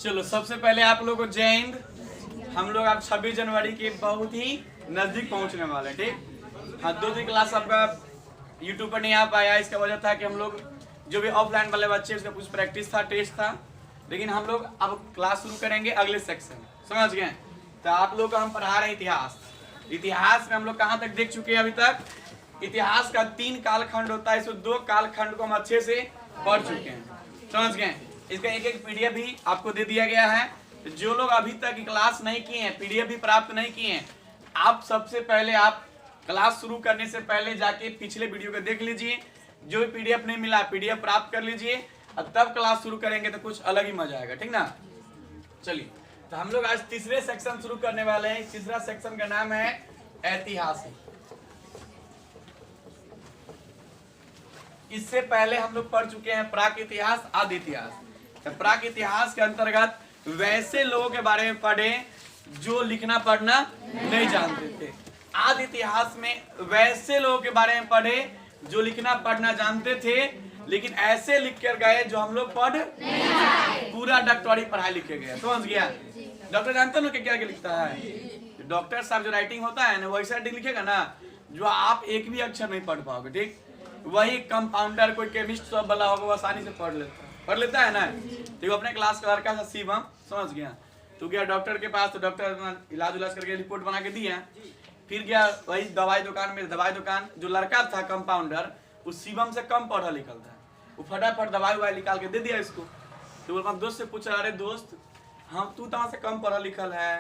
चलो सबसे पहले आप लोगों को जय हिंद। हम लोग अब 26 जनवरी के बहुत ही नजदीक पहुंचने वाले हैं, ठीक। हाँ, 2 दिन क्लास आपका यूट्यूब पर नहीं आ पाया। इसका वजह था कि हम लोग जो भी ऑफलाइन वाले बच्चे उसका कुछ प्रैक्टिस था, टेस्ट था, लेकिन हम लोग अब क्लास शुरू करेंगे अगले सेक्शन, समझ गए। तो आप लोग को हम पढ़ा रहे हैं इतिहास। इतिहास में हम लोग कहाँ तक देख चुके हैं अभी तक? इतिहास का 3 कालखंड होता है, इसमें 2 कालखंड को हम अच्छे से पढ़ चुके हैं, समझ गए। इसका एक पीडीएफ भी आपको दे दिया गया है। जो लोग अभी तक क्लास नहीं किए हैं, पीडीएफ भी प्राप्त नहीं किए हैं, आप सबसे पहले आप क्लास शुरू करने से पहले जाके पिछले वीडियो को देख लीजिए। जो भी पीडीएफ नहीं मिला पीडीएफ प्राप्त कर लीजिए और तब क्लास शुरू करेंगे तो कुछ अलग ही मजा आएगा, ठीक ना। चलिए, तो हम लोग आज तीसरे सेक्शन शुरू करने वाले हैं। तीसरा सेक्शन का नाम है ऐतिहासिक। इससे पहले हम लोग पढ़ चुके हैं प्राक इतिहास, आदि इतिहास। तो प्राक इतिहास के अंतर्गत वैसे लोगों के बारे में पढ़े जो लिखना पढ़ना नहीं जानते थे। आदि इतिहास में वैसे लोगों के बारे में पढ़े जो लिखना पढ़ना जानते थे, लेकिन ऐसे लिख कर गए जो हम लोग पढ़ पूरा डॉक्टरी पढ़ाई लिखे गए, समझ गया। डॉक्टर जानते हो क्या क्या लिखता है? डॉक्टर साहब जो राइटिंग होता है ना, वैसा राइटिंग लिखेगा ना जो आप एक भी अक्षर नहीं पढ़ पाओगे, ठीक। वही कंपाउंडर कोई केमिस्ट सब वाला होगा वो आसानी से पढ़ लेता है ना। तो अपने क्लास का लड़का था शिवम, समझ गया। तो गया डॉक्टर के पास, तो डॉक्टर इलाज उलाज करके रिपोर्ट बना के दिया। फिर गया वही दवाई दुकान में, दवाई दुकान जो लड़का था कंपाउंडर उस शिवम से कम पढ़ा लिखल था, वो फटाफट दवाई ववाई निकाल के दे दिया इसको। तो वो अपना दोस्त से पूछा, अरे दोस्त हम तू तो से कम पढ़ा लिखल है,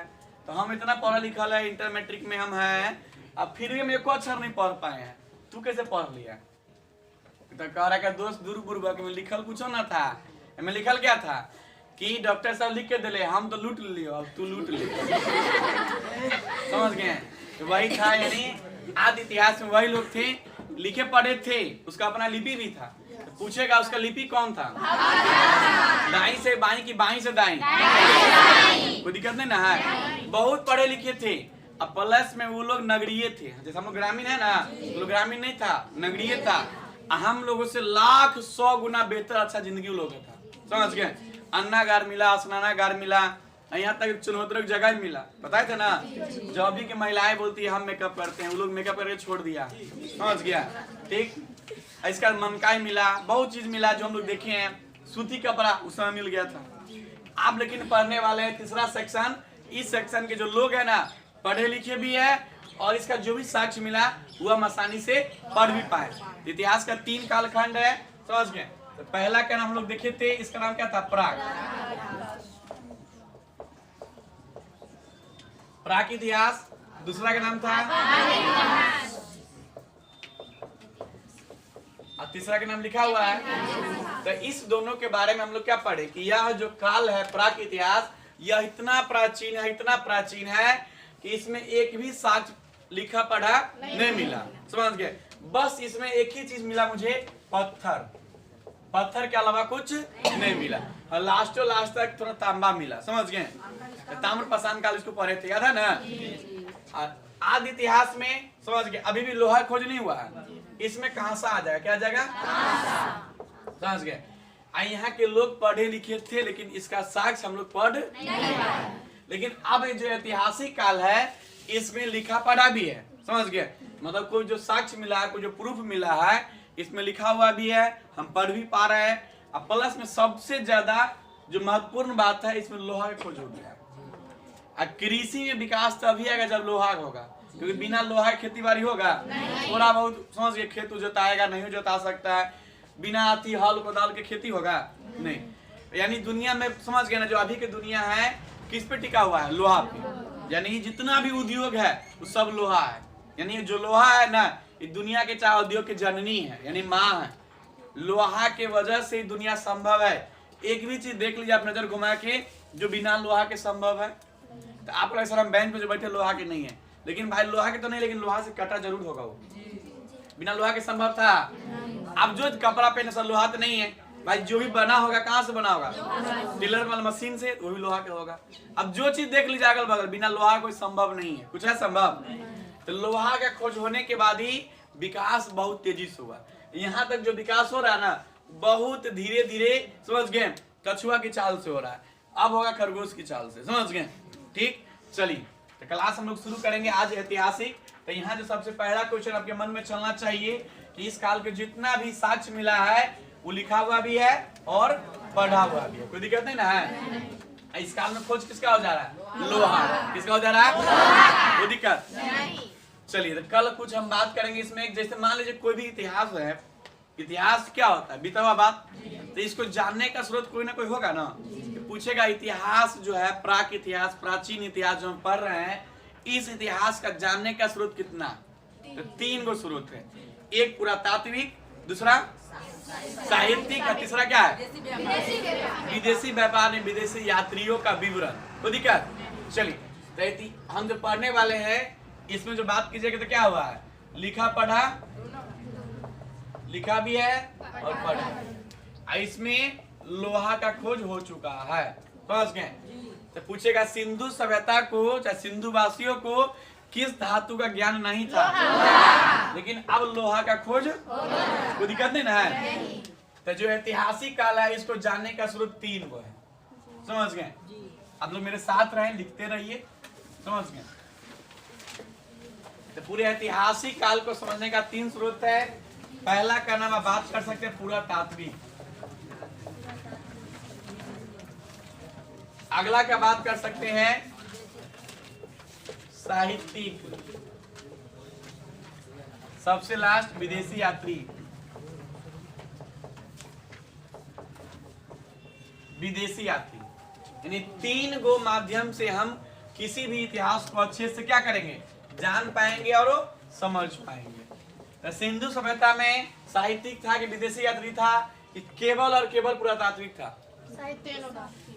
तो हम इतना पढ़ा लिखल है, इंटर मैट्रिक में हम है, अब फिर भी हम एको अक्षर नहीं पढ़ पाए हैं, तू कैसे पढ़ लिया? तो कह रहा है दोस्त दूर बुर्बक में लिखल कुछ ना था। में लिखल क्या था कि डॉक्टर साहब लिख के दिले, हम तो लूट लियो, अब तू लूट ले। समझ गए? तो वही था, यानी आदि इतिहास में वही लोग थे, लिखे पढ़े थे, उसका अपना लिपि भी था। तो पूछेगा उसका लिपि कौन था? दाई से बाई की बाई से दाई? कोई दिक्कत नहीं ना है। बहुत पढ़े लिखे थे। अब प्लस में वो लोग नगरीय थे, जैसे हम लोग ग्रामीण है ना, वो लोग ग्रामीण नहीं था, नगरीय था। हम लोगों से लाख 100 गुना बेहतर अच्छा जिंदगी लोगों था, समझ गए। अन्नागार मिला, स्नानागार मिला, यहाँ तक चुनौती जगह मिला। बताए थे ना, जो अभी की महिलाएं बोलती है हम मेकअप करते हैं, वो लोग मेकअप करके छोड़ दिया, समझ गया, ठीक। इसका मनकाई मिला, बहुत चीज मिला जो हम लोग देखे हैं। सूती कपड़ा उस समय मिल गया था। आप लेकिन पढ़ने वाले हैं तीसरा सेक्शन। इस सेक्शन के जो लोग है ना पढ़े लिखे भी है, और इसका जो भी साक्ष्य मिला वो हम आसानी से पढ़ भी पाए। इतिहास का 3 कालखंड है, समझ गए। तो पहला का हम लोग देखे थे, इसका नाम क्या था? प्राक इतिहास। दूसरा का नाम था और तीसरा का नाम लिखा हुआ है। तो इस दोनों के बारे में हम लोग क्या पढ़े कि यह जो काल है प्राक इतिहास, यह इतना प्राचीन है, इतना प्राचीन है कि इसमें एक भी साक्ष्य लिखा पढ़ा नहीं मिला, समझ गए। बस इसमें एक ही चीज मिला मुझे, पत्थर के अलावा कुछ नहीं मिला। और लास्ट तक थोड़ा तांबा मिला, समझ गए। ताम्र पाषाण काल इसको पढ़े थे, याद है ना। आदि इतिहास में समझ गए, अभी भी लोहा खोज नहीं हुआ है। इसमें कहां आ जाएगा, क्या आ जाएगा? समझ गए। यहाँ के लोग पढ़े लिखे थे, लेकिन इसका साक्ष्य हम लोग पढ़ नहीं पाए। लेकिन अब जो ऐतिहासिक काल है इसमें लिखा पढ़ा भी है, समझ गए। मतलब कोई जो साक्ष्य मिला है, कोई जो प्रूफ मिला है, इसमें लिखा हुआ भी है, हम पढ़ भी पा रहे हैं। अब प्लस में सबसे ज्यादा जो महत्वपूर्ण बात है, इसमें लोहा की खोज हो गया। कृषि में विकास तभी आएगा जब लोहा होगा, क्योंकि बिना लोहा खेती बाड़ी होगा? थोड़ा बहुत समझ गए, खेत जोताएगा, नहीं जोता सकता है। बिना हाथी हल कोदाल के खेती होगा? नहीं। यानी दुनिया में समझ गए ना, जो अभी की दुनिया है किस पे टिका हुआ है? लोहा पे। यानी जितना भी उद्योग है वो सब लोहा है। यानी जो लोहा है ना, ये दुनिया के 4 उद्योग की जननी है, यानी माँ है। लोहा के वजह से दुनिया संभव है। एक भी चीज देख लीजिए आप नजर घुमा के जो बिना लोहा के संभव है। तो आप लोग सर हम बेंच पे जो बैठे लोहा के नहीं है, लेकिन भाई लोहा के तो नहीं, लेकिन लोहा से कटा जरूर होगा। वो बिना लोहा के संभव था? अब जो कपड़ा पहने सर लोहा तो नहीं है भाई, जो भी बना होगा कहाँ से बना होगा? टेलर वाला मशीन से, वो भी लोहा का होगा। अब जो चीज देख लीजिए अगल बगल, बिना लोहा कोई संभव नहीं है। कुछ है संभव? तो लोहा का खोज होने के बाद ही विकास बहुत तेजी से हुआ। यहाँ तक जो विकास हो रहा है ना, बहुत धीरे धीरे, समझ गए, कछुआ की चाल से हो रहा है। अब होगा खरगोश की चाल से, समझ गए? ठीक, चलिए तो क्लास हम लोग शुरू करेंगे आज ऐतिहासिक। तो यहाँ जो सबसे पहला क्वेश्चन आपके मन में चलना चाहिए कि इस काल के जितना भी साक्ष्य मिला है वो लिखा हुआ भी है और पढ़ा हुआ भी है, कोई दिक्कत नहीं ना है? इस काल में खोज किसका हो जा रहा है? लोहा। किसका हो जा रहा है? कोई दिक्कत नहीं। चलिए तो कल कुछ हम बात करेंगे इसमें, जैसे मान लीजिए कोई भी इतिहास है, इतिहास क्या होता है? बीता हुआ बात। तो इसको जानने का स्रोत कोई ना कोई होगा ना, पूछेगा इतिहास जो है, प्राक इतिहास, प्राचीन इतिहास जो हम पढ़ रहे हैं, इस इतिहास का जानने का स्रोत कितना? तो 3 गो स्रोत है। एक पुरातात्विक, दूसरा साहित्यिक और तीसरा क्या है? विदेशी व्यापार में विदेशी यात्रियों का विवरण। कोई दिक्कत? चलिए तो हम जो पढ़ने वाले हैं इसमें जो बात कीजिएगा तो क्या हुआ है? लिखा पढ़ा, लिखा भी है और पढ़ा। इसमें लोहा का खोज हो चुका है, समझ गए? तो पूछेगा सिंधु सभ्यता को, चाहे सिंधु वासियों को किस धातु का ज्ञान नहीं था, लेकिन अब लोहा का खोज, कोई दिक्कत नहीं ना है? तो जो ऐतिहासिक काल है इसको जानने का स्रोत 3 गो है, समझ गए? आप लोग मेरे साथ रहें, लिखते रहिए, समझ गए? तो पूरे ऐतिहासिक काल को समझने का 3 स्रोत है। पहला का नाम आप बात कर सकते हैं पुरातात्विक, अगला का बात कर सकते हैं साहित्यिक, सबसे लास्ट विदेशी यात्री। विदेशी यात्री यानी 3 गो माध्यम से हम किसी भी इतिहास को अच्छे से क्या करेंगे? जान पाएंगे और समझ पाएंगे। तो सिंधु सभ्यता में साहित्यिक था कि विदेशी यात्री था कि केवल और केवल पुरातात्विक था?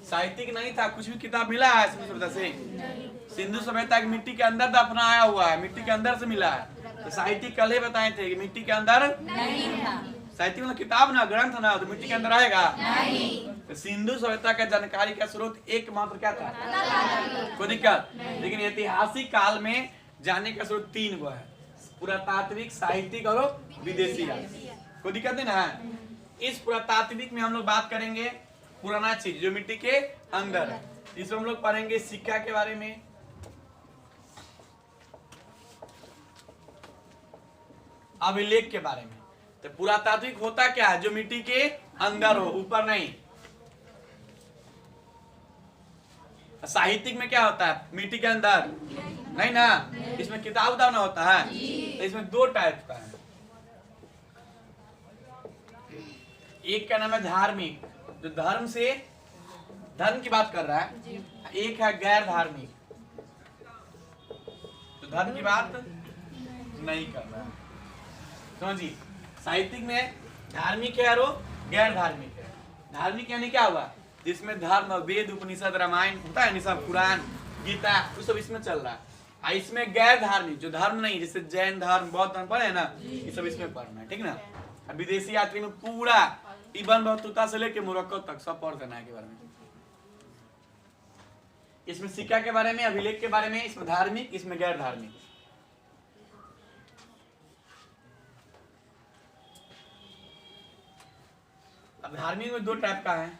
साहित्यिक नहीं था। कुछ भी किताब मिला है सिंधु सभ्यता से? सिंधु सभ्यता की मिट्टी के अंदर दफनाया हुआ है, मिट्टी के अंदर से मिला है। तो साहित्यिक कल ही बताए थे कि मिट्टी के अंदर नहीं था। साहित्यिक मतलब किताब ना, ग्रंथ ना, तो मिट्टी के अंदर आएगा नहीं। तो सिंधु सभ्यता का जानकारी का स्रोत एकमात्र क्या था? कोई दिक्कत? लेकिन ऐतिहासिक काल में जानने का स्रोत 3 गो है, पुरातात्विक, साहित्यिक और विदेशी। कोई दिक्कत नहीं ना है? इस पुरातात्विक में हम लोग बात करेंगे पुराना चीज जो मिट्टी के अंदर है। इसमें हम लोग पढ़ेंगे सिक्का के बारे में, अभिलेख के बारे में। तो पुरातात्विक होता क्या है? जो मिट्टी के अंदर हो, ऊपर नहीं। साहित्यिक में क्या होता है? मिट्टी के अंदर नहीं ना, इसमें किताब उताब ना होता है। तो इसमें 2 टाइप का है। एक का नाम है धार्मिक, जो धर्म से, धर्म की बात कर रहा है। एक है गैर धार्मिक, तो धर्म की बात नहीं कर रहा है, समझिए? साहित्यिक में धार्मिक है और गैर धार्मिक है। धार्मिक यानी क्या हुआ? जिसमें धर्म, वेद, उपनिषद, रामायण होता है, सब पुराण, गीता, वो सब इसमें चल रहा है। इसमें गैर धार्मिक जो धर्म नहीं, जैसे जैन धर्म, बौद्ध धर्म पढ़े ना, ये सब इसमें पढ़ना है, ठीक ना? विदेशी यात्री में पूरा इबन बतूता से लेके मोरक्को तक सब पढ़ देना है के बारे में। इसमें सिक्का के बारे में, अभिलेख के बारे में, इसमें धार्मिक, इसमें गैर धार्मिक। अब धार्मिक में 2 टाइप का है।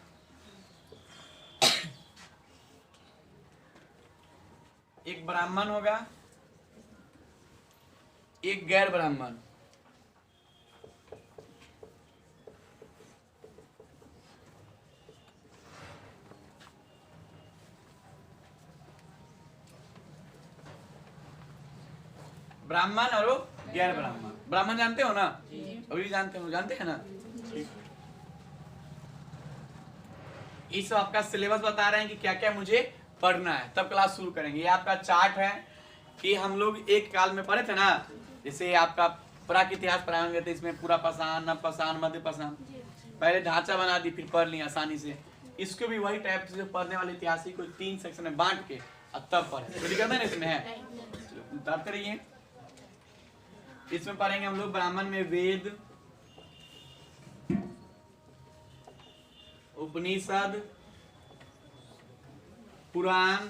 एक ब्राह्मण होगा, एक गैर ब्राह्मण। ब्राह्मण और गैर ब्राह्मण। ब्राह्मण जानते हो ना? अभी जानते हो, जानते हैं ना? इस आपका सिलेबस बता रहे हैं कि क्या क्या मुझे पढ़ना है, तब क्लास शुरू करेंगे। ये आपका चार्ट है कि हम लोग एक काल में पढ़े थे ना, जैसे आपका प्राक इतिहास पढ़ाएंगे तो इसमें पूरा पाषाण, नव पाषाण, मध्य पाषाण, पहले ढांचा बना दी, फिर पढ़ लिया आसानी से। इसको भी वही टाइप से पढ़ने वाले इतिहास को 3 सेक्शन में बांट के और तब पढ़े। तो दिक्कत है ना इसमें? है उतारते रहिए। इसमें पढ़ेंगे हम लोग ब्राह्मण में वेद, उपनिषद, पुराण,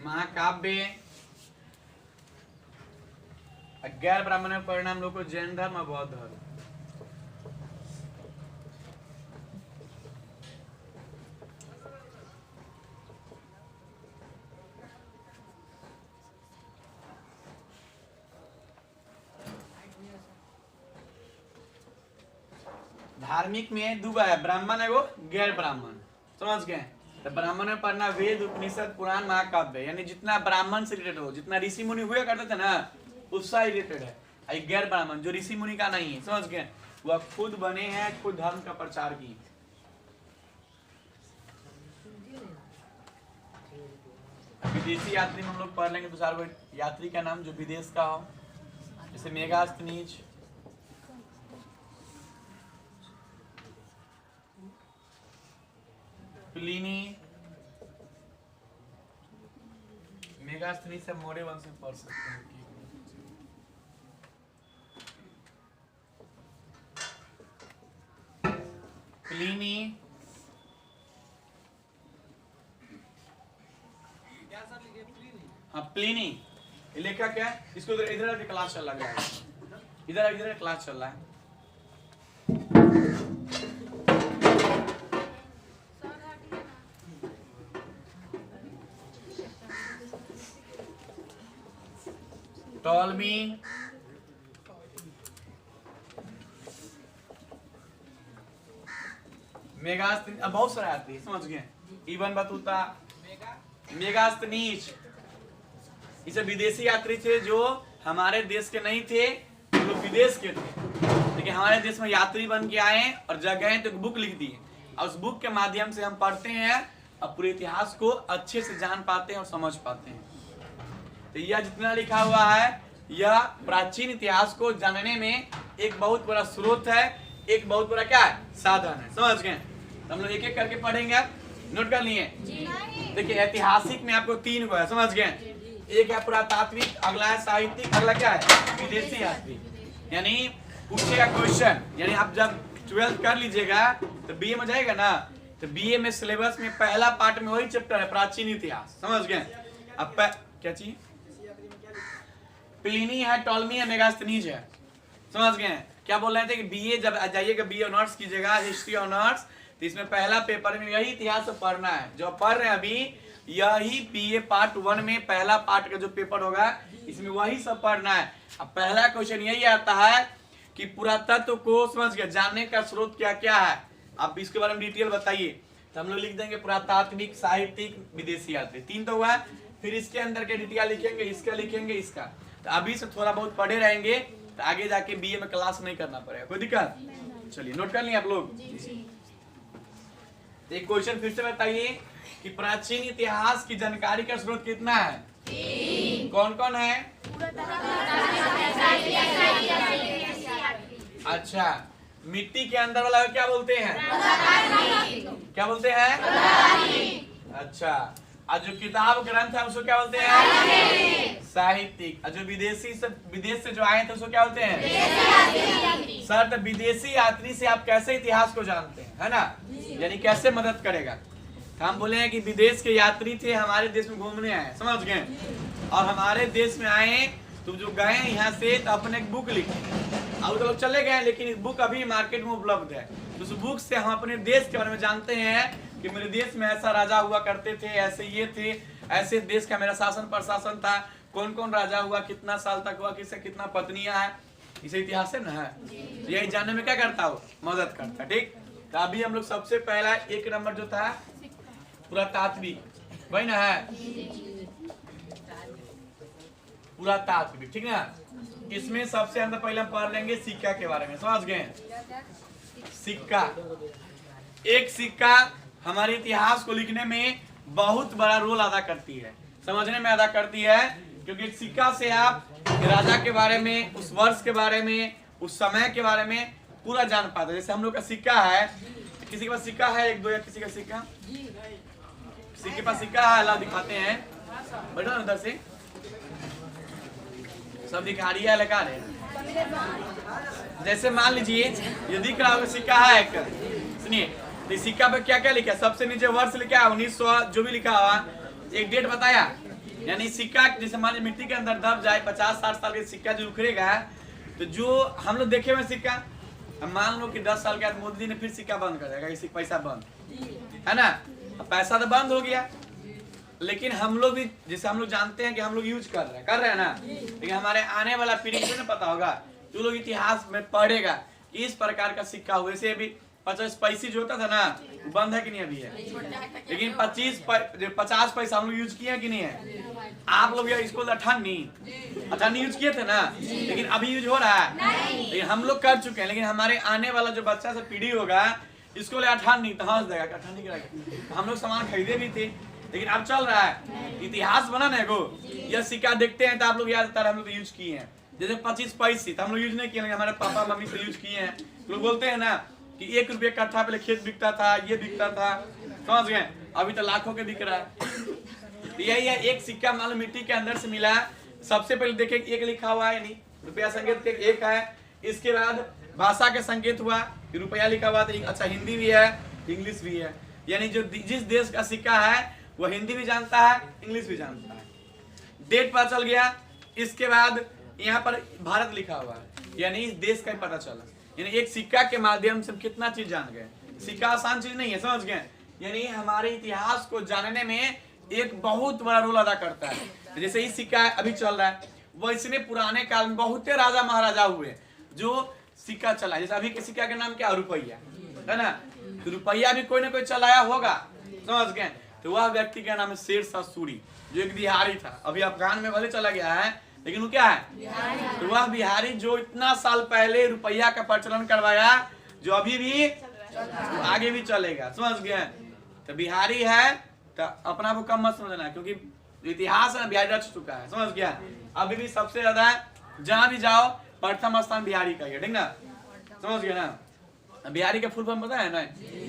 महाकाव्य। गैर ब्राह्मण में पढ़ना हम लोग को जैन धर्म और बौद्ध धर्म। धार्मिक में दो है, ब्राह्मण है वो गैर ब्राह्मण, समझ गए। तो ब्राह्मण में पढ़ना वेद उपनिषद पुराण महाकाव्य, यानी जितना ब्राह्मण से रिलेटेड हो, जितना ऋषि मुनि हुआ करते थे ना उससे रिलेटेड है। गैर ब्राह्मण जो ऋषि मुनि का नहीं है, समझ गए, वह खुद बने हैं, खुद धर्म का प्रचार किए। विदेशी यात्री में हम लोग पढ़ लेंगे दूसरा कोई यात्री का नाम जो विदेश का हो, जैसे मेगास्थनीज, प्लिनी, मेगास्थनीज से मौर्य वंश में पढ़ सकते हैं। प्लिनी, हाँ प्लिनी, लेखक क्या है, इसको इधर इधर क्लास चल रहा है, इधर इधर क्लास चल रहा है। टॉलमी, मेगास्थनीज, अब बहुत सारे आते हैं, समझ गए। इबन बतूता, मेगास्थनीज, इसे विदेशी यात्री थे जो हमारे देश के नहीं थे, वो विदेश के थे, लेकिन हमारे देश में यात्री बन के आए और जब गए तो एक बुक लिख दी, और उस बुक के माध्यम से हम पढ़ते हैं और पूरे इतिहास को अच्छे से जान पाते हैं और समझ पाते हैं। तो यह जितना लिखा हुआ है यह प्राचीन इतिहास को जानने में एक बहुत बड़ा स्रोत है, एक बहुत बड़ा क्या है, साधन है, समझ गए। हम लोग एक एक करके पढ़ेंगे, नोट कर लिए। देखिए ऐतिहासिक में आपको 3 को है, समझ गए। एक है पुरातात्विक, अगला है साहित्यिक, अगला क्या है, विदेशी यात्री। यानी पूछेगा क्वेश्चन, यानी आप जब 12th कर लीजिएगा तो बीए में जाएगा ना, तो बीए में सिलेबस में पहला पार्ट में वही चैप्टर है प्राचीन इतिहास, समझ गए। अब क्या चीज, प्लिनी है, टॉलमी है, मेगास्थनीज है, समझ गए। क्या बोल रहे थे कि बीए जब जाइएगा, बीए ऑनर्स कीजिएगा, हिस्ट्री ऑनर्स, तो इसमें पहला पेपर में यही इतिहास पढ़ना है जो पढ़ रहे हैं अभी। यही बीए पार्ट 1 में पहला पार्ट का जो पेपर होगा इसमें वही सब पढ़ना है। अब पहला क्वेश्चन यही आता है कि पुरातत्व को समझ गए जानने का स्रोत क्या क्या है, आप इसके बारे में डिटेल बताइए। तो हम लोग लिख देंगे पुरातात्विक, साहित्यिक, विदेशी यात्री, 3 तो हुआ। फिर इसके अंदर के डिटेल लिखेंगे, इसका लिखेंगे, इसका। तो अभी से थोड़ा बहुत पढ़े रहेंगे तो आगे जाके बीए में क्लास नहीं करना पड़ेगा, कोई दिक्कत। चलिए नोट कर लिए आप लोग। एक क्वेश्चन फिर से बताइए कि प्राचीन इतिहास की जानकारी का स्रोत कितना है, कौन कौन है। अच्छा, मिट्टी के अंदर वाला क्या बोलते हैं, क्या बोलते हैं। अच्छा, और जो किताब ग्रंथ है उसको क्या बोलते हैं, साहित्यिक। और जो विदेश से जो आए थे उसको क्या बोलते हैं। सर तो विदेशी यात्री से आप कैसे इतिहास को जानते हैं, है ना, यानी कैसे मदद करेगा। तो हम बोले हैं कि विदेश के यात्री थे, हमारे देश में घूमने आए, समझ गए, और हमारे देश में आए तो जो गए यहाँ से तो अपने एक बुक लिखे, और तो लोग चले गए, लेकिन इस बुक अभी मार्केट में उपलब्ध है। तो उस बुक से हम अपने देश के बारे में जानते हैं कि मेरे देश में ऐसा राजा हुआ करते थे, ऐसे ये थे, ऐसे देश का मेरा शासन प्रशासन था, कौन कौन राजा हुआ, कितना साल तक हुआ, किससे कितना पत्नियां हैं, इसे इतिहास से ना है। तो यही जानने में क्या करता हो, मदद करता। ठीक, तो अभी हम लोग सबसे पहला 1 नंबर जो था पुरातात्विक, वही ना है, पुरातात्विक, ठीक ना। इसमें सबसे अंदर पहले हम पढ़ लेंगे सिक्का के बारे में, समझ गए। सिक्का, एक सिक्का हमारे इतिहास को लिखने में बहुत बड़ा रोल अदा करती है, समझने में अदा करती है, क्योंकि एक सिक्का से आप राजा के बारे में, उस वर्ष के बारे में, उस समय के बारे में पूरा जान पाते हैं। जैसे हम लोग का सिक्का है, किसी के पास सिक्का है, 1 2 या किसी का सिक्का, किसी के पास सिक्का है, अल्लाह दिखाते हैं, बैठो ना उधर से, सब दिखा रही है, लगा रहे। जैसे मान लीजिए ये दिख रहा होगा सिक्का है एक, सुनिए, तो सिक्का पे क्या क्या लिखा है, सबसे नीचे वर्ष लिखा है 1900 जो भी लिखा हुआ, एक डेट बताया, यानी सिक्का जैसे मान लीजिए मिट्टी के अंदर दब जाए 50-60 साल के सिक्का जो उखड़ेगा, तो जो हम लोग देखे हुए सिक्का, हम मान लो कि 10 साल के बाद मोदी जी ने फिर सिक्का बंद कर देगा, इसी पैसा बंद है ना, पैसा तो बंद हो गया, लेकिन हम लोग भी जैसे हम लोग जानते हैं कि हम लोग यूज कर रहे हैं ना, लेकिन हमारे आने वाला पीढ़ी को ना पता होगा, जो लोग इतिहास में पढ़ेगा इस प्रकार का सिक्का हुए से अभी 50 पैसे जो होता था ना वो बंद है कि नहीं अभी है, लेकिन 50 पैसा हम लोग यूज किए कि नहीं है। आप लोग इसको अठानी यूज किए थे ना, लेकिन अभी यूज हो रहा है, लेकिन हम लोग कर चुके हैं। लेकिन हमारे आने वाला जो बच्चा से पीढ़ी होगा इसको ले अठानी तो हंस देगा, अठानी गिरा। हम लोग सामान खरीदे भी थे, लेकिन अब चल रहा है, इतिहास बना ना को। यह सिक्का देखते हैं तो आप लोग याद आता है हम लोग यूज किए हैं। जैसे 25 पैसे तो हम लोग यूज नहीं किए, हमारे पापा मम्मी से यूज किए हैं। लोग बोलते हैं ना कि 1 रुपये कट्ठा पहले खेत बिकता था, ये बिकता था, समझ गए, अभी तो लाखों के बिक रहा है। यही है, एक सिक्का मान लो मिट्टी के अंदर से मिला, सबसे पहले देखे 1 लिखा हुआ है, नहीं रुपया संकेत के 1 है। इसके बाद भाषा के संकेत हुआ, रुपया लिखा हुआ था। अच्छा हिंदी भी है, इंग्लिश भी है, यानी जो जिस देश का सिक्का है वो हिंदी भी जानता है, इंग्लिश भी जानता है। डेट पता चल गया। इसके बाद यहाँ पर भारत लिखा हुआ है, यानी इस देश का पता चला। यानी एक सिक्का के माध्यम से कितना चीज जान गए। सिक्का आसान चीज नहीं है, समझ गए। यानी हमारे इतिहास को जानने में एक बहुत बड़ा रोल अदा करता है। जैसे इस सिक्का अभी चल रहा है, वैसे पुराने काल में बहुत राजा महाराजा हुए जो सिक्का चला। जैसे अभी के सिक्का के नाम क्या, रुपया है ना, तो रुपया भी कोई ना कोई चलाया होगा, समझ गए। तो वह व्यक्ति का नाम है शेरशाह सूरी, जो एक बिहारी था। अभी अफगान में भले चला गया है, लेकिन वो क्या है, तो वह बिहारी जो इतना साल पहले रुपया का प्रचलन करवाया, जो अभी भी तो आगे भी चलेगा, समझ गए। तो बिहारी है तो अपना को कम मत समझना, क्योंकि इतिहास में बिहारी रच चुका है, समझ गया। अभी भी सबसे ज्यादा जहां भी जाओ प्रथम स्थान बिहारी का, ठीक ना, समझ गया ना। बिहारी का फुल फॉर्म पता है ना,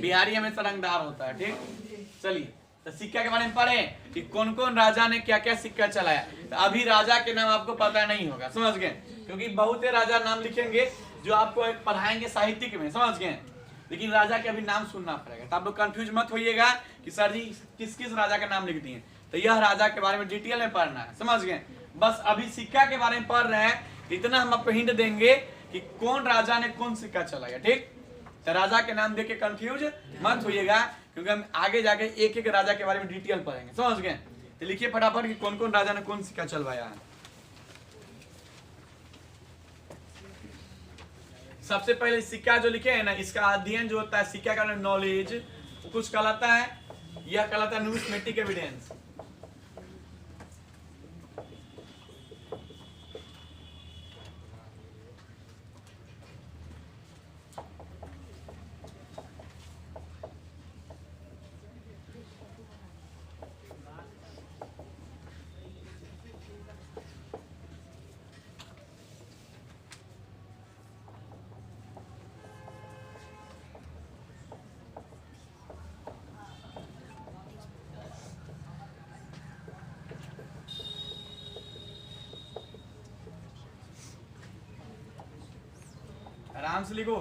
बिहारी हमेशा रंगदार होता है, ठीक। चलिए तो सिक्का के बारे में पढ़े कि कौन कौन राजा ने क्या क्या सिक्का चलाया। तो अभी राजा के नाम आपको पता नहीं होगा, समझ गए, क्योंकि बहुत से राजा नाम लिखेंगे जो आपको पढ़ाएंगे साहित्यिक में, समझ गए, लेकिन राजा के अभी नाम सुनना पड़ेगा। तो आप लोग कंफ्यूज मत होइएगा कि सर जी किस किस राजा का नाम लिख दिए। तो यह राजा के बारे में डिटेल में पढ़ना है, समझ गए। बस अभी सिक्का के बारे में पढ़ रहे हैं, इतना हम आपको हिंट देंगे कि कौन राजा ने कौन सिक्का चलाया, ठीक। तो राजा के नाम देके कंफ्यूज मत होइएगा, क्योंकि हम आगे जाके एक एक राजा के बारे में डिटेल पढ़ेंगे, समझ गए। तो लिखिए फटाफट कि कौन कौन राजा ने कौन सिक्का चलवाया है। सबसे पहले सिक्का जो लिखे है ना, इसका अध्ययन जो होता है, सिक्का का नॉलेज कुछ कहलाता है, यह कहलाता है न्यूमिस्मेटिक एविडेंस। आराम से लिखो।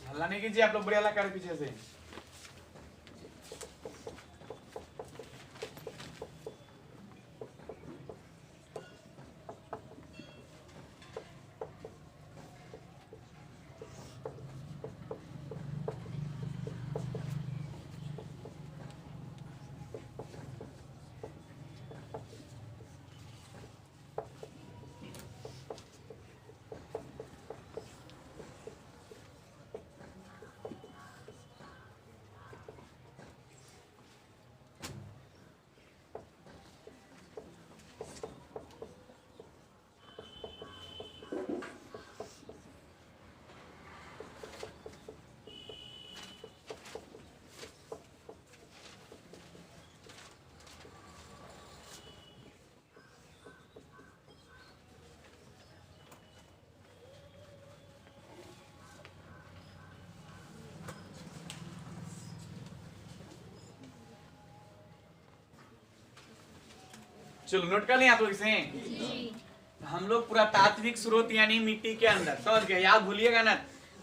हल्ला नहीं कीजिए आप लोग, बड़े हल्ला कर पीछे से। चलो नोट कर लिया आप लोग इसे। हम लोग पुरातात्विक स्रोत यानी मिट्टी के अंदर, समझ गए, याद भूलिएगा ना,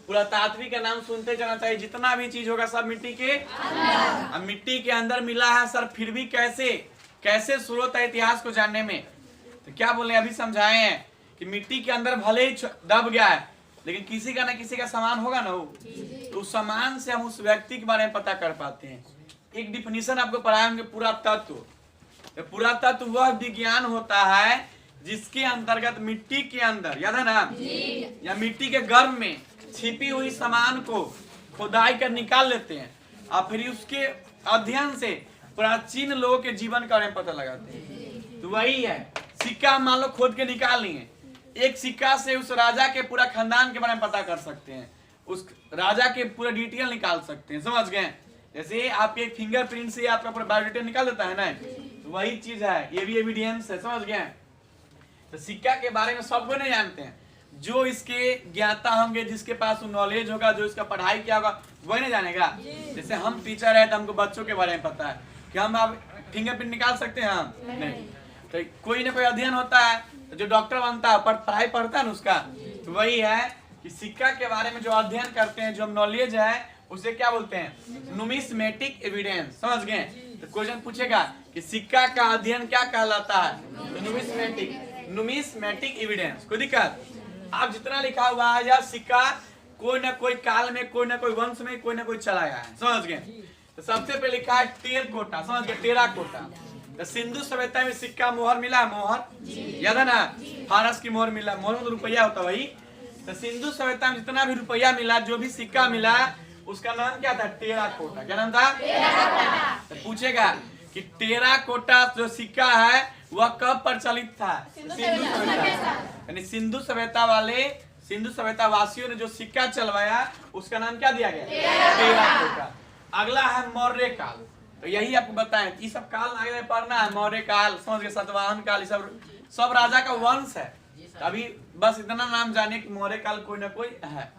पुरातात्विक का नाम सुनते जाना चाहिए। जितना भी चीज होगा सब मिट्टी के अंदर। अब मिट्टी के अंदर मिला है सर, फिर भी कैसे कैसे स्रोत है इतिहास को जानने में। तो क्या बोले, अभी समझाए हैं कि मिट्टी के अंदर भले ही दब गया है, लेकिन किसी का ना किसी का सामान होगा ना, वो तो उस सामान से हम उस व्यक्ति के बारे में पता कर पाते हैं। एक डिफिनीशन आपको पढ़ाएंगे, पुरातत्व। पुरातत्व वह विज्ञान होता है जिसके अंतर्गत मिट्टी के अंदर, याद है ना, या मिट्टी के गर्भ में छिपी हुई सामान को खुदाई कर निकाल लेते हैं और फिर उसके अध्ययन से प्राचीन लोगों के जीवन के बारे में पता लगाते हैं। तो वही है, सिक्का मान लो खोद के निकाल लिए, एक सिक्का से उस राजा के पूरा खानदान के बारे में पता कर सकते हैं, उस राजा के पूरा डिटेल निकाल सकते हैं, समझ गए। जैसे आपके एक फिंगरप्रिंट से आपका पूरा बायोडेटा निकाल देता है ना, तो वही चीज है, ये भी एविडेंस है, समझ गए। तो सिक्का के बारे में सब कोई नहीं जानते हैं, जो इसके ज्ञाता होंगे, जिसके पास नॉलेज होगा, जो इसका पढ़ाई किया होगा, वही नहीं जानेगा। जैसे हम टीचर है तो हमको बच्चों के बारे में पता है कि हम आप फिंगरप्रिंट निकाल सकते हैं, हम नहीं। तो कोई ना कोई अध्ययन होता है, तो जो डॉक्टर बनता है पर पढ़ाई पढ़ता है ना उसका, तो वही है कि सिक्का के बारे में जो अध्ययन करते हैं, जो नॉलेज है, उसे क्या बोलते हैं, नुमिस्मेटिक एविडेंस, समझ गए। तो क्वेश्चन पूछेगा कि सिक्का का अध्ययन क्या कहलाता है, तो नुमिस्मेटिक एविडेंस। कोई दिक्कत, आप जितना लिखा हुआ है या सिक्का कोई ना कोई काल में, कोई ना कोई वंश में, कोई ना कोई चलाया है, समझ गए। तो सबसे पहले लिखा है टेराकोटा, समझ गए, टेराकोटा। तो सिंधु सभ्यता में सिक्का मोहर मिला, मोहर याद है ना, फारस की मोहर मिला, मोहर में तो रुपया होता वही। तो सिंधु सभ्यता में जितना भी रुपया मिला, जो भी सिक्का मिला, उसका नाम क्या था, टेराकोटा। क्या नाम था, तो पूछेगा कि टेराकोटा जो सिक्का है वह कब प्रचलित था, सिंधु सभ्यता, यानी सिंधु सभ्यता वाले, सिंधु सभ्यता वासियों ने जो सिक्का चलवाया उसका नाम क्या दिया गया, टेराकोटा। अगला है मौर्य काल। तो यही आपको बताएं, ये सब काल आगे पढ़ना है, मौर्य काल, समझ गए, सातवाहन काल, सब राजा का वंश है। अभी बस इतना नाम जाने कि मौर्य काल कोई ना कोई है,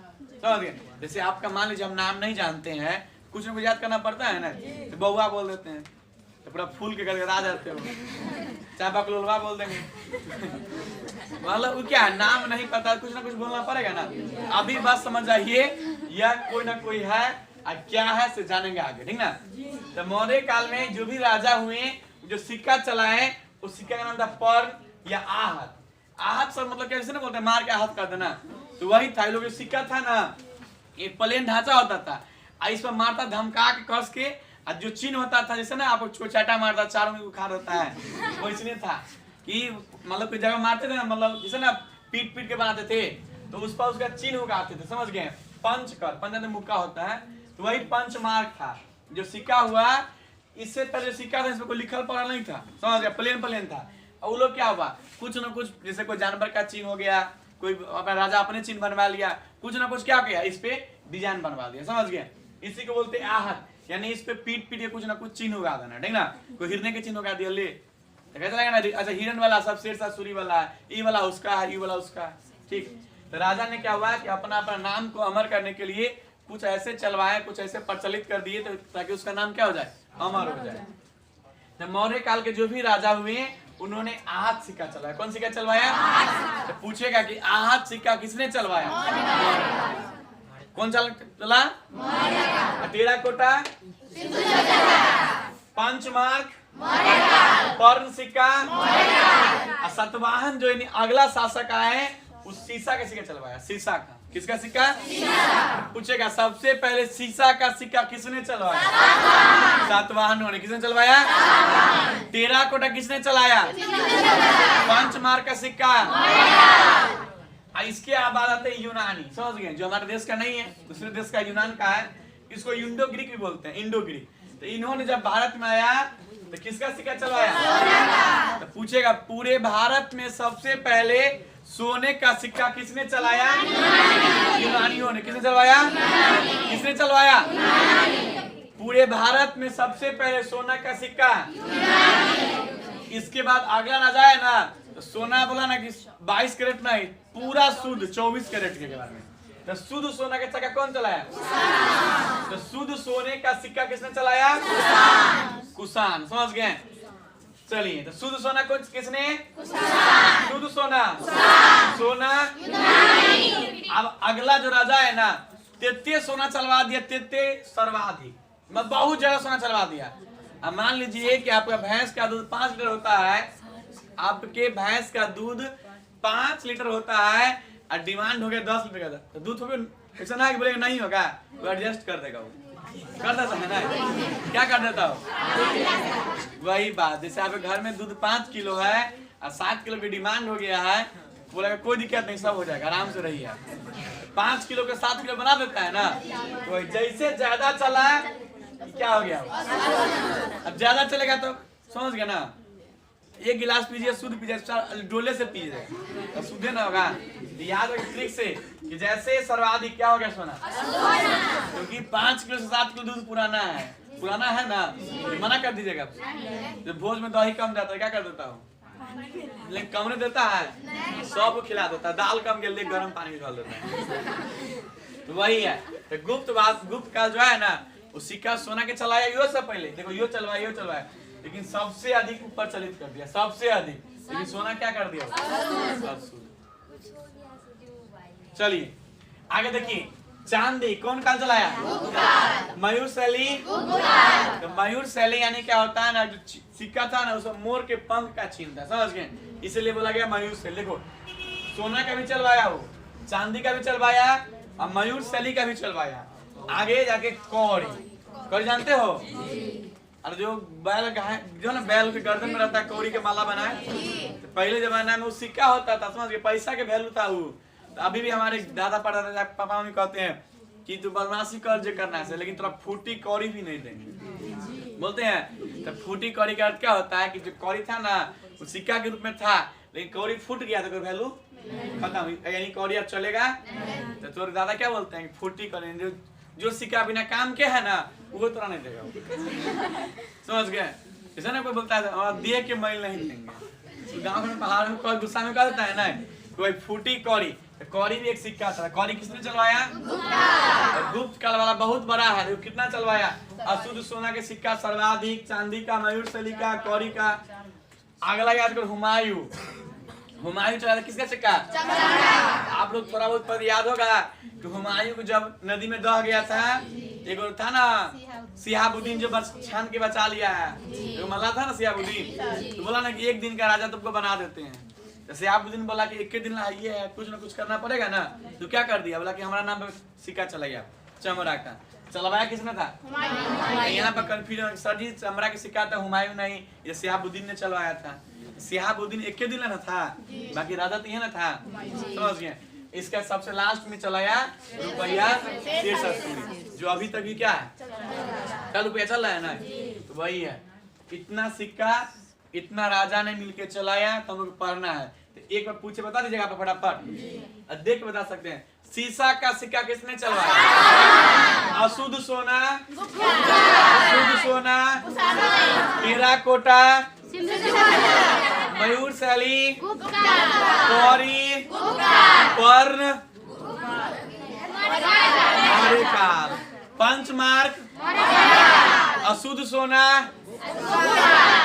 समझ गए। जैसे आपका मान लीजिए हम नाम नहीं जानते हैं, कुछ ना कुछ याद करना पड़ता है ना, तो बउआ बोल देते हैं तो पूरा फूल के गड़गड़ा जाते हो, चाहे बकलोलवा बोल देंगे, मतलब क्या नाम नहीं पता, कुछ ना कुछ बोलना पड़ेगा ना। अभी बात समझ आइए, यह कोई ना कोई है, क्या है से जानेंगे आगे, ठीक ना। तो मौर्य काल में जो भी राजा हुए, जो सिक्का चलाए, उस सिक्का का नाम था पर्ण या आहत। आहत सर मतलब कैसे ना बोलते हैं, मार के आहत कर देना, तो वही था। लोग जो सिक्का था ना, एक प्लेन ढांचा होता था, इस पर मारता धमका के कस के, और जो चिन्ह होता था, जैसे ना आपको चाटा मारता, चारों में उखाड़ होता है, वो इसलिए था कि मतलब कोई जगह मारते थे ना, मतलब जैसे ना पीट पीट के बनाते थे, तो उस पर उसका चिन्ह उगाते थे, समझ गए। पंच कर, पंच मुक्का होता है, तो वही पंच मार्क था जो सिक्का हुआ। इससे पहले सिक्का था, इसमें कोई लिखल पढ़ा नहीं था, समझ गया, प्लेन प्लेन था। और वो लोग क्या हुआ, कुछ ना कुछ, जैसे कोई जानवर का चिन्ह हो गया, कोई अपना राजा अपने चिन्ह बनवा लिया, कुछ ना कुछ क्या किया, इस पे डिजाइन बनवा दिया, समझ गए। इसी को बोलते आहत, यानी इस पे पीट पीट के कुछ ना कुछ चिन्ह उगा देना, ठीक ना। कोई हिरने के चिन्ह उगा दिया, ले तो कैसा लगेगा ना, अच्छा हिरन वाला सब शेर सा सूरी वाला है, ई वाला उसका है, ई वाला उसका है, ठीक। तो राजा ने क्या हुआ कि अपना अपना नाम को अमर करने के लिए कुछ ऐसे चलवाए, कुछ ऐसे प्रचलित कर दिए, तो ताकि उसका नाम क्या हो जाए, अमर हो जाए। तो मौर्य काल के जो भी राजा हुए, उन्होंने आहत सिक्का चलाया। कौन सिक्का चलवाया, तो पूछेगा कि आहत सिक्का किसने चलवाया, कौन चला, टेराकोटा, पंचमार्क, पर्ण सिक्का, सातवाहन जो अगला शासक आए, उस सीसा का सिक्का चलवाया। सीसा का, किसका सिक्का, पूछेगा सबसे पहले सीसा का सिक्का किसने चलवाया, सातवाहनों ने। किसने चलवाया, टेराकोटा किसने चलाया, पंचमार्क का सिक्का। इसके बाद आते हैं यूनानी, समझ गए, जो हमारे देश का नहीं है, दूसरे देश का, यूनान का है, इसको इंडो ग्रीक भी बोलते हैं, इंडो ग्रीक। तो इन्होंने जब भारत में आया तो किसका सिक्का चलवाया, तो पूछेगा पूरे भारत में सबसे पहले सोने का सिक्का किसने चलाया, यूनानियों ने। किसने चलवाया, किसने चलवाया, पूरे भारत में सबसे पहले सोना का सिक्का। इसके बाद अगला राजा है ना, तो सोना बोला ना कि 22 कैरेट नहीं, पूरा शुद्ध 24 कैरेट के बारे में। तो शुद्ध सोना का सिक्का कौन चलाया, तो शुद्ध सोने का सिक्का किसने चलाया, कुषाण, समझ गए। चलिए, तो शुद्ध सोना कुछ किसने? शुद्ध सोना सोना। अब अगला जो राजा है ना, तेते सोना चलवा दिया, तेते सर्वाधिक, मतलब बहुत ज्यादा सोना चलवा दिया। अब मान लीजिए कि आपका भैंस का दूध 5 लीटर होता है, आपके भैंस का दूध 5 लीटर होता है और डिमांड हो गया 10 लीटर का, तो दूध हो गया ऐसा ना कि बोलेगा नहीं होगा, वो एडजस्ट कर देगा, वो कर देता है ना, क्या कर देता हो? वही बात, जैसे आपके घर में दूध 5 किलो है और 7 किलो की डिमांड हो गया है, बोलेगा कोई दिक्कत नहीं, सब हो जाएगा, आराम से रहिए। 5 किलो के 7 किलो बना देता है ना, तो जैसे ज्यादा चला क्या हो गया, अब ज्यादा चलेगा तो समझ गया ना, 1 गिलास पीजिए शुद्ध पीजिए, डोले से पीजिए तो शुद्ध ना होगा। याद रखिए ट्रिक से कि जैसे सर्वाधिक क्या हो गया सोना, क्योंकि 5 किलो से 7 किलो दूध पुराना है ना, मना कर दीजिएगा। जब भोज में दही कम जाता है क्या कर देता हूँ, लेकिन कम नहीं देता है, सबको खिला देता है, दाल कम के लिए गर्म पानी डाल देता है, तो वही है। तो गुप्त काल जो है ना, वो सिक्का सोना के चलाया यो से पहले, देखो यो चलवाया, लेकिन सबसे अधिक ऊपर चलित कर दिया, सबसे अधिक, लेकिन सोना क्या कर दिया? चलिए आगे देखिए, चांदी कौन काल चलाया? मयूर शैली। तो मयूर शैली यानी क्या होता है ना, जो सिक्का था ना उसमें मोर के पंख का चिन्ह था, समझ गए, इसलिए बोला गया मयूर शैली। देखो सोना का भी चलवाया हो, चांदी का भी चलवाया और मयूर शैली का भी चलवाया। आगे जाके कौड़ी जानते हो, और जो बैल जो ना बैल के गर्दन में रहता है, कौड़ी के माला बनाए, तो पहले जमाना में वो सिक्का होता था, समझ गए, पैसा के वैल्यू था वो। तो अभी भी हमारे दादा परदादा पापा मम्मी कहते हैं कि तू बदमाशी कर जो करना है, लेकिन थोड़ा फूटी कौड़ी भी नहीं देंगे, बोलते हैं। तो फूटी कौड़ी का अर्थ क्या होता है कि जो कौड़ी था ना वो सिक्का के रूप में था, लेकिन कौड़ी फूट गया तो कोई वैल्यू खत्म, यानी कौड़ी अब चलेगा। तो तोरे दादा क्या बोलते हैं कि फूटी कौड़ी, जो सिक्का बिना काम के है ना वो तरह नहीं देगा, समझ गए। ऐसा ना कोई बोलता है दे के मैल नहीं देंगे, गाँव में पहाड़ में कोई गुस्सा में कहता है ना कोई फूटी कौड़ी, कौड़ी भी एक सिक्का था। कौड़ी किसने चलवाया? गुप्त काल वाला बहुत बड़ा है, कितना चलवाया? अशुद्ध सोना के सिक्का सर्वाधिक, चांदी का, मयूर शैली का, कौड़ी का। अगला याद करो हुमायूं चलाया, किसका सिक्का? आप लोग थोड़ा बहुत पर याद होगा कि हुमायूं को जब नदी में दह गया था, एक था ना सिहाबुद्दीन जो छान के बचा लिया है, जो मल्ला था ना सिहाबुद्दीन, तो बोला ना कि 1 दिन का राजा तुमको बना देते हैं। जैसे सिहाबुद्दीन बोला कि 1 दिन ये है, कुछ ना कुछ करना पड़ेगा ना, तो क्या कर दिया, बोला कि हमारा नाम पे सिक्का चलाइए, चमड़ा का। चलवाया किसने था? यहाँ पर कंफ्यूजन, सर जी चमड़ा के सिक्का था, हुमायूं नहीं, ये सिहाबुद्दीन ने चलवाया था। सिहाबुद्दीन 1 दिन ना था, बाकी राजा तो ये ना था, समझ गए। इसका सबसे लास्ट में चलाया रुपया 63, जो अभी तक भी क्या है, कल रुपया चल रहा है ना, तो वही है। इतना सिक्का इतना राजा ने मिलके चलाया, तो हम लोग पढ़ना है। तो एक बार पूछे बता दीजिएगा आप फटाफट, देख बता सकते हैं। सीसा का सिक्का किसने चलवाया? अशुद्ध सोना, शुद्ध सोना, टेराकोटा, मयूर शैली, कौड़ी, पर्ण, काल, पंचमार्क, अशुद्ध सोना,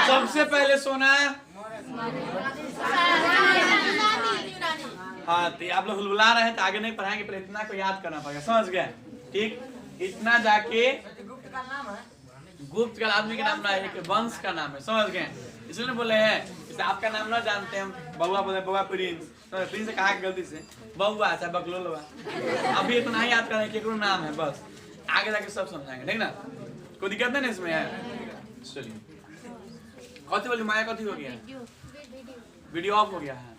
सबसे पहले सोना। हाँ, तो आप लोग हुलहुला रहे हैं तो आगे नहीं पढ़ाएंगे, पर इतना को याद करना पड़ेगा, समझ गए? ठीक, इतना जाके गुप्त काल आदमी का नाम ना है, एक वंश का नाम है, समझ गए? इसलिए बोले हैं, जैसे आपका नाम ना जानते हैं, बउआ बोले बउआ प्रिंस, प्रिंस से कहा गलती से बउआ अच्छा बकलोलवा, अभी इतना ही याद करें कि नाम है, बस आगे जाके सब समझाएंगे, ठीक ना? कोई दिक्कत नहीं इसमें है। चलिए, कथी बोली माया, कथी हो गया? वीडियो ऑफ हो गया है।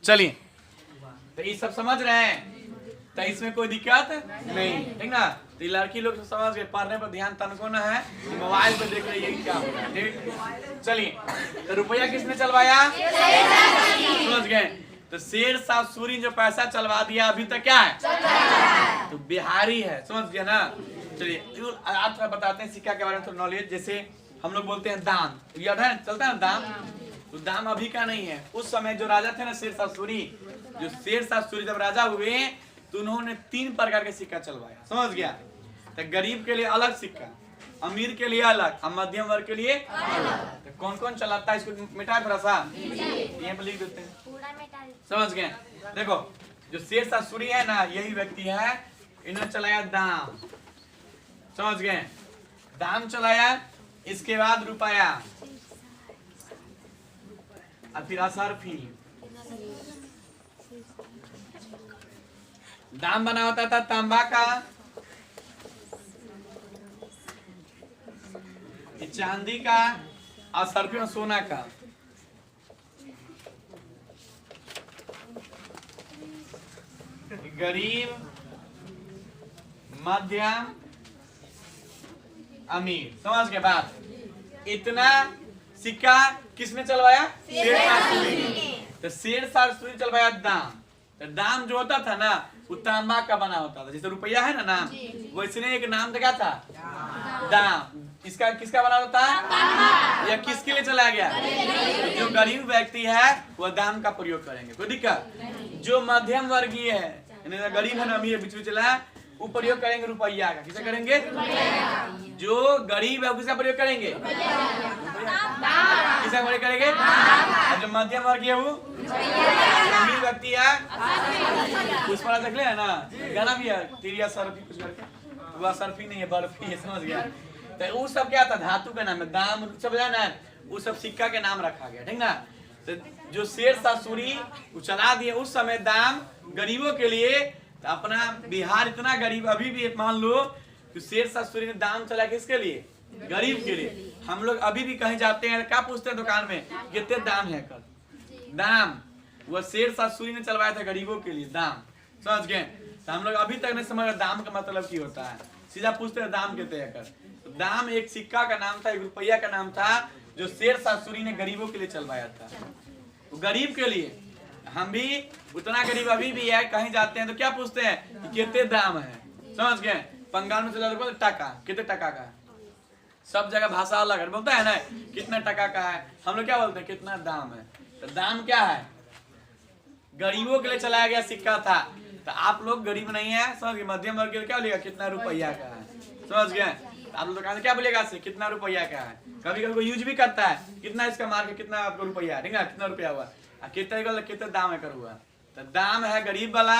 चलिए, तो ये सब समझ रहे हैं, तो इसमें कोई दिक्कत नहीं, ठीक ना? तो लड़की लोग समझ गए, पढ़ने पर ध्यान तनको ना है, मोबाइल पे देख रही है क्या हो रहा है, ठीक? चलिए, तो रुपया किसने चलवाया? समझ गए? तो शेर शाह सूरी जो पैसा चलवा दिया अभी तक क्या है? तो बिहारी है, समझ गया ना? चलिए, आप थोड़ा बताते हैं सिक्का के बारे में थोड़ा नॉलेज। जैसे हम लोग बोलते हैं दाम, याद है चलता है ना दाम, तो दाम अभी का नहीं है, उस समय जो राजा थे ना शेर शाह सूरी, जो शेर शाह सूरी जब राजा हुए तो उन्होंने 3 प्रकार के सिक्का चलवाया, समझ गया? तो गरीब के लिए अलग सिक्का, अमीर के लिए अलग और मध्यम वर्ग के लिए अलग। तो कौन कौन चलाता है इसको मिटाए थोड़ा सा, यहाँ पे लिख देते हैं, समझ गए। देखो जो शेरशाह सूरी है ना, यही व्यक्ति है, इन्होंने चलाया दाम, समझ गए, दाम चलाया, इसके बाद रुपया और फिर असरफी। दाम बना होता था तांबा का, चांदी का, असरफी में सोना का। गरीब, मध्यम, अमीर, समझ के बाद इतना सिक्का किसने चलवाया? शेरशाह सूरी ने। तो शेरशाह सूरी चलवाया दाम। तो दाम जो होता था ना वो तांबा का बना होता था, जैसे रुपया है ना नाम, वैसे एक नाम क्या था? दाम। इसका किसका बना होता है? या किसके लिए चलाया गया? जो गरीब व्यक्ति है वह दाम का प्रयोग करेंगे, कोई दिक्कत। जो मध्यम वर्गीय है, गरीब है ना अमीर बीच में चला, वो प्रयोग करेंगे रुपया का। किसे करेंगे? जो गरीब है किसका प्रयोग करेंगे? किसका प्रयोग करेंगे? और जो मध्यम वर्गीय है वो अमीर व्यक्ति है, उस पर देख ले है ना, गाना भी है तिरिया सरफी कुछ करके, वह सरफी नहीं है बर्फी है, समझ गया। तो वो सब क्या था? धातु का नाम है, दाम सब है ना, वो सब सिक्का के नाम रखा गया, ठीक ना। तो जो शेरशाह सूरी वो चला दिए उस समय दाम गरीबों के लिए। तो अपना बिहार इतना गरीब अभी भी, मान लो कि शेरशाह सूरी ने दाम चला किसके लिए? गरीब के लिए। हम लोग अभी भी कहीं जाते हैं क्या पूछते हैं दुकान में, कितने दाम है कल? दाम। वह शेरशाह सूरी ने चलवाया था गरीबों के लिए दाम, समझ गए। तो हम लोग अभी तक नहीं समझ दाम का मतलब की होता है, सीधा पूछते हैं दाम कितने है कर। तो दाम एक सिक्का का नाम था, एक रुपया का नाम था, जो शेरशाह सूरी ने गरीबों के लिए चलवाया था। तो गरीब के लिए हम भी उतना गरीब अभी भी है, कहीं जाते हैं तो क्या पूछते हैं कि कितने दाम है, समझ गए। बंगाल में चला तो टका, कितने टका का है, सब जगह भाषा अलग है, बोलता है ना कितना टका का है, हम लोग क्या बोलते हैं कितना दाम है। तो दाम क्या है? गरीबों के लिए चलाया गया सिक्का था। तो आप लोग गरीब नहीं है, समझ गए, मध्यम वर्ग के लिए क्या बोलेगा? कितना रुपया का है, समझ गए। आप लोग क्या बोलेगा? से कितना रुपया का है। कभी कभी कोई यूज भी करता है, कितना इसका मार्क है, कितना आपको रुपया, ठीक है, कितना रुपया हुआ, कितना दाम है कर हुआ। तो दाम है गरीब वाला,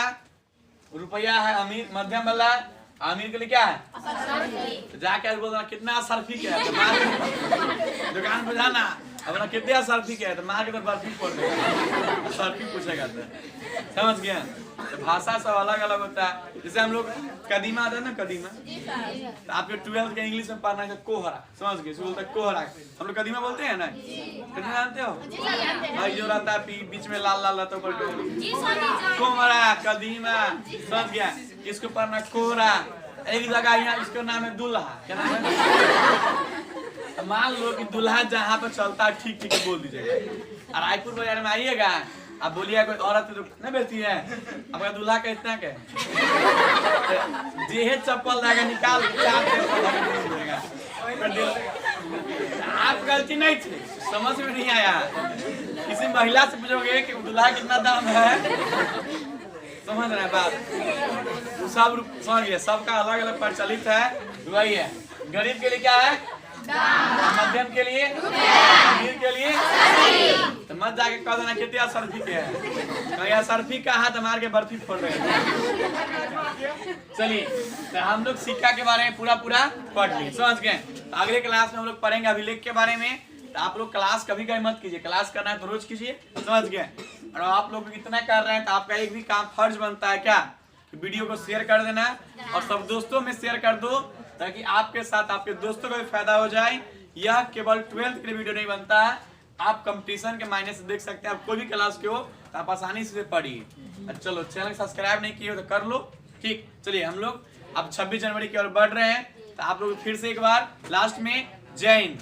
रुपया है अमीर मध्यम वाला, अमीर के लिए क्या है? तो जाके बोलना कितना असरफी क्या है, दुकान पे जाना अपना कितने असरफी क्या है, तो मार के तो बर्फी फोड़ देगा, असरफी पूछेगा तो, समझ गया। तो भाषा सब अलग अलग होता है। जैसे हम लोग कदीमा आता है ना, कदीमा, तो आपके 12th के इंग्लिश में पढ़ना है कोहरा, समझ गए, बोलते हैं कोहरा, हम लोग कदीमा बोलते हैं ना, कितना जानते हो भाई? जो रहता है बीच में लाल लाल रहता है कोहरा, कदीमा, समझ गया। इसको पढ़ना कोहरा। एक जगह यहाँ इसका नाम है दुल्हा, क्या नाम है? मान लो कि दुल्हा जहाँ पर चलता है ठीक ठीक बोल दीजिएगा। रायपुर बाजार में आइएगा, अब बोलिए कोई औरत तो नहीं बेचती है, आपका दूल्हा का इतना क्या जेहे चप्पल रहेगा निकाल आप गलती नहीं थी, समझ में नहीं आया। किसी महिला से पूछोगे कि दूल्हा कितना दाम है, समझ रहे हैं बात। सब समझ गए, सबका अलग अलग प्रचलित है, वही है। गरीब के लिए क्या है? मध्यम के लिए, अमीर के लिए। तो मत जाके कह देना कितने असरफी के है, असरफी का हाथ मार के बर्फी फोड़ रहे हैं। चलिए, तो हम लोग सिक्का के बारे में पूरा पढ़ लिए, समझ गए। तो अगले क्लास में हम लोग पढ़ेंगे अभिलेख के बारे में। तो आप लोग क्लास कभी कभी मत कीजिए, क्लास करना है तो रोज कीजिए, समझ गए। और आप लोग इतना कर रहे हैं तो आपका एक भी काम फर्ज बनता है क्या, कि वीडियो को शेयर कर देना और सब दोस्तों में शेयर कर दो, ताकि आपके साथ आपके दोस्तों को भी फायदा हो जाए। यह केवल 12th के लिए वीडियो नहीं बनता है, आप कंपटीशन के मायने से देख सकते हैं। आप कोई भी क्लास के हो तो आप आसानी से पढ़िए। चलो, चैनल सब्सक्राइब नहीं किए हो तो कर लो, ठीक। चलिए, हम लोग अब 26 जनवरी की ओर बढ़ रहे हैं। तो आप लोग फिर से एक बार लास्ट में जय हिंद।